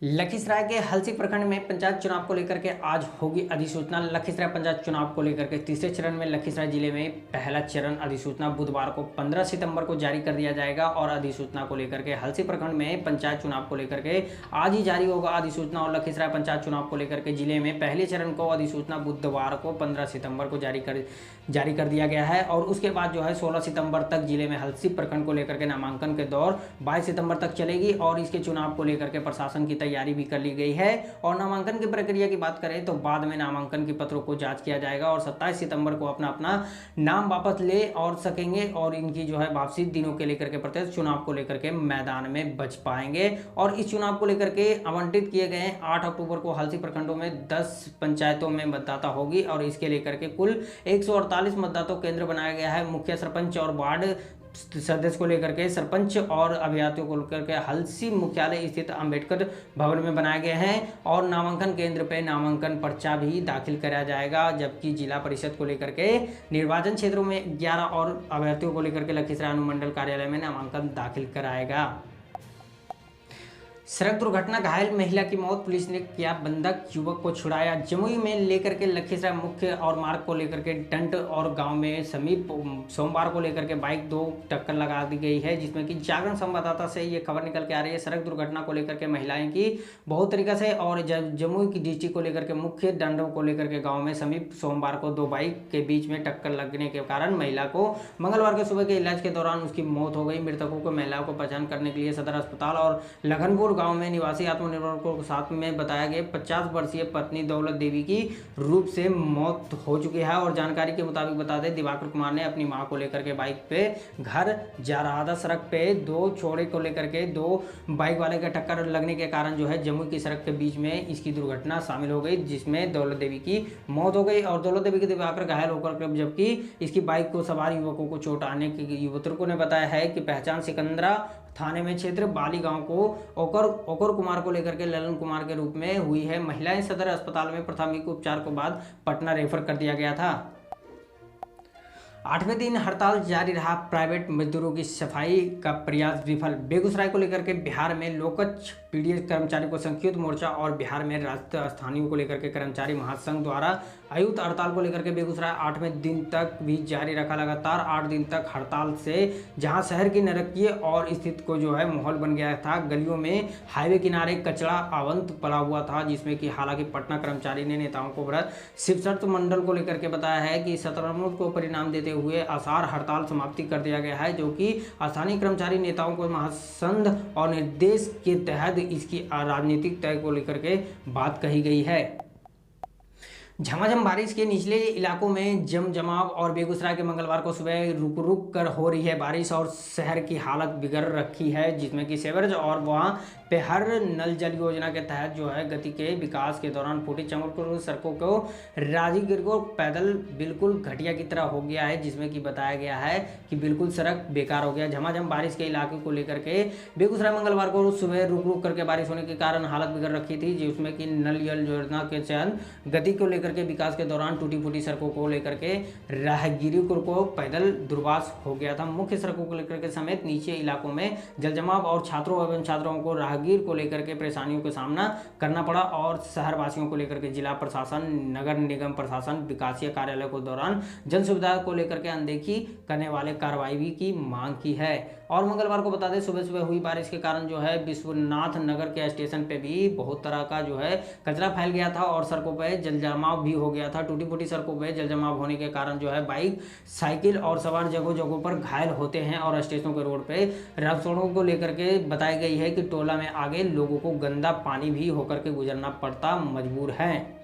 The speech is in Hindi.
लखीसराय के हलसी प्रखंड में पंचायत चुनाव को लेकर के आज होगी अधिसूचना। लखीसराय पंचायत चुनाव को लेकर के तीसरे चरण में लखीसराय जिले में पहला चरण अधिसूचना बुधवार को 15 सितंबर को जारी कर दिया जाएगा और अधिसूचना को लेकर के हलसी प्रखंड में पंचायत चुनाव को लेकर के आज ही जारी होगा अधिसूचना। और लखीसराय पंचायत चुनाव को लेकर के जिले में पहले चरण को अधिसूचना बुधवार को 15 सितंबर को जारी कर दिया गया है। और उसके बाद जो है 16 सितंबर तक जिले में हलसी प्रखंड को लेकर के नामांकन के दौर 22 सितंबर तक चलेगी और इसके चुनाव को लेकर के प्रशासन की तैयारी भी कर ली गई है। और नामांकन की प्रक्रिया की बात करें तो बाद में नामांकन के पत्रों को जांच किया जाएगा और 27 सितंबर को अपना नाम वापस ले और सकेंगे और इनकी जो है वापसी दिनों के लेकर के प्रत्येक चुनाव को लेकर के मैदान में बच पाएंगे। और इस चुनाव को लेकर के आवंटित किए गए 8 अक्टूबर को हलसी प्रखंडों में 10 पंचायतों में मतदाता होगी और इसके लेकर के कुल 148 मतदाता केंद्र बनाया गया है। मुखिया सरपंच और वार्ड सदस्य को लेकर के सरपंच और अभ्यर्थियों को लेकर के हलसी मुख्यालय स्थित अंबेडकर भवन में बनाए गए हैं और नामांकन केंद्र पे नामांकन पर्चा भी दाखिल कराया जाएगा। जबकि जिला परिषद को लेकर के निर्वाचन क्षेत्रों में 11 और अभ्यर्थियों को लेकर के लखीसराय अनुमंडल कार्यालय में नामांकन दाखिल कराएगा। सड़क दुर्घटना घायल महिला की मौत, पुलिस ने किया बंधक, युवक को छुड़ाया। जमुई में लेकर के लखीसराय मुख्य और मार्ग को लेकर के डंट और गांव में समीप सोमवार को लेकर के बाइक 2 टक्कर लगा दी गई है, जिसमें कि जागरण संवाददाता से ये खबर निकल के आ रही है। सड़क दुर्घटना को लेकर के महिलाएं की बहुत तरीका से और जमुई की डिस्ट्रिक्ट को लेकर के मुख्य डंडों को लेकर के गाँव में समीप सोमवार को 2 बाइक के बीच में टक्कर लगने के कारण महिला को मंगलवार के सुबह के इलाज के दौरान उसकी मौत हो गई। मृतकों को महिलाओं को पहचान करने के लिए सदर अस्पताल और लखनपुर गांव में निवासी आत्मनिर्भर को साथ में बताया गया 50 वर्षीय पत्नी दौलत देवी की रूप से मौत हो चुकी है। और जानकारी के मुताबिक बता दें, दिवाकर कुमार ने अपनी मां को लेकर के बाइक पे घर जा रहा था। सड़क पे 2 छोरे को लेकर के 2 बाइक वाले का टक्कर लगने के कारण जो है जमुई की सड़क के बीच में इसकी दुर्घटना शामिल हो गई, जिसमें दौलत देवी की मौत हो गई और दौलत देवी के दिवाकर घायल होकर, जबकि इसकी बाइक को सवार युवकों को चोट आने की युवकों ने बताया है कि पहचान सिकंदरा थाने में क्षेत्र बाली गांव को ओकर कुमार को लेकर के ललन कुमार के रूप में हुई है। महिलाएं सदर अस्पताल में प्राथमिक उपचार के बाद पटना रेफर कर दिया गया था। 8वें दिन हड़ताल जारी रहा, प्राइवेट मजदूरों की सफाई का प्रयास विफल। बेगूसराय को लेकर के बिहार में लोकच पीडीएस कर्मचारी को संयुक्त मोर्चा और बिहार में राष्ट्रीय स्थानीय को लेकर के कर्मचारी महासंघ द्वारा आयुक्त हड़ताल को लेकर के बेगूसराय 8वें दिन तक भी जारी रखा। लगातार 8 दिन तक हड़ताल से जहां शहर की नरकीय और स्थिति को जो है माहौल बन गया था। गलियों में हाईवे किनारे कचरा आवंत पड़ा हुआ था, जिसमें कि हालांकि पटना कर्मचारी ने नेताओं को शिवशर्त मंडल को लेकर के बताया है कि 17 को परिणाम देते हुए आसार हड़ताल समाप्ति कर दिया गया है, जो कि स्थानीय कर्मचारी नेताओं को महासंघ और निर्देश के तहत इसकी राजनीतिक तय को लेकर के बात कही गई है। झमाझम बारिश के निचले इलाकों में जमजमाव और बेगूसराय के मंगलवार को सुबह रुक रुक कर हो रही है बारिश और शहर की हालत बिगड़ रखी है, जिसमें कि सेवरेज और वहां पे हर नल जल योजना के तहत जो है गति के विकास के दौरान फूटी चमकदार सड़कों को राजगीर को पैदल बिल्कुल घटिया की तरह हो गया है, जिसमें कि बताया गया है कि बिल्कुल सड़क बेकार हो गया। झमाझम बारिश के इलाके को लेकर के बेगूसराय मंगलवार को सुबह रुक रुक करके बारिश होने के कारण हालत बिगड़ रखी थी, जिसमें कि नल जल योजना के तहत गति को करके विकास के दौरान टूटी फूटी सड़कों को लेकर के राहगीरी को पैदल दुर्वास हो गया था। मुख्य सड़कों को लेकर के समेत नीचे इलाकों में जलजमाव और छात्रों एवं छात्राओं को राहगीर को लेकर के परेशानियों का सामना करना पड़ा और शहर वासियों को लेकर के जिला प्रशासन, नगर निगम प्रशासन, विकासीय कार्यालय को दौरान जन सुविधा को लेकर के अनदेखी करने वाले कार्रवाई भी की मांग की है। और मंगलवार को बता दें, सुबह सुबह हुई बारिश के कारण जो है विश्वनाथ नगर के स्टेशन पे भी बहुत तरह का जो है कचरा फैल गया था और सड़कों पर जलजमाव भी हो गया था। टूटी फूटी सड़कों पर जलजमाव होने के कारण जो है बाइक, साइकिल और सवार जगहों जगहों पर घायल होते हैं और स्टेशनों के रोड पे रसोड़ों को लेकर के बताई गई है कि टोला में आगे लोगों को गंदा पानी भी होकर के गुजरना पड़ता मजबूर है।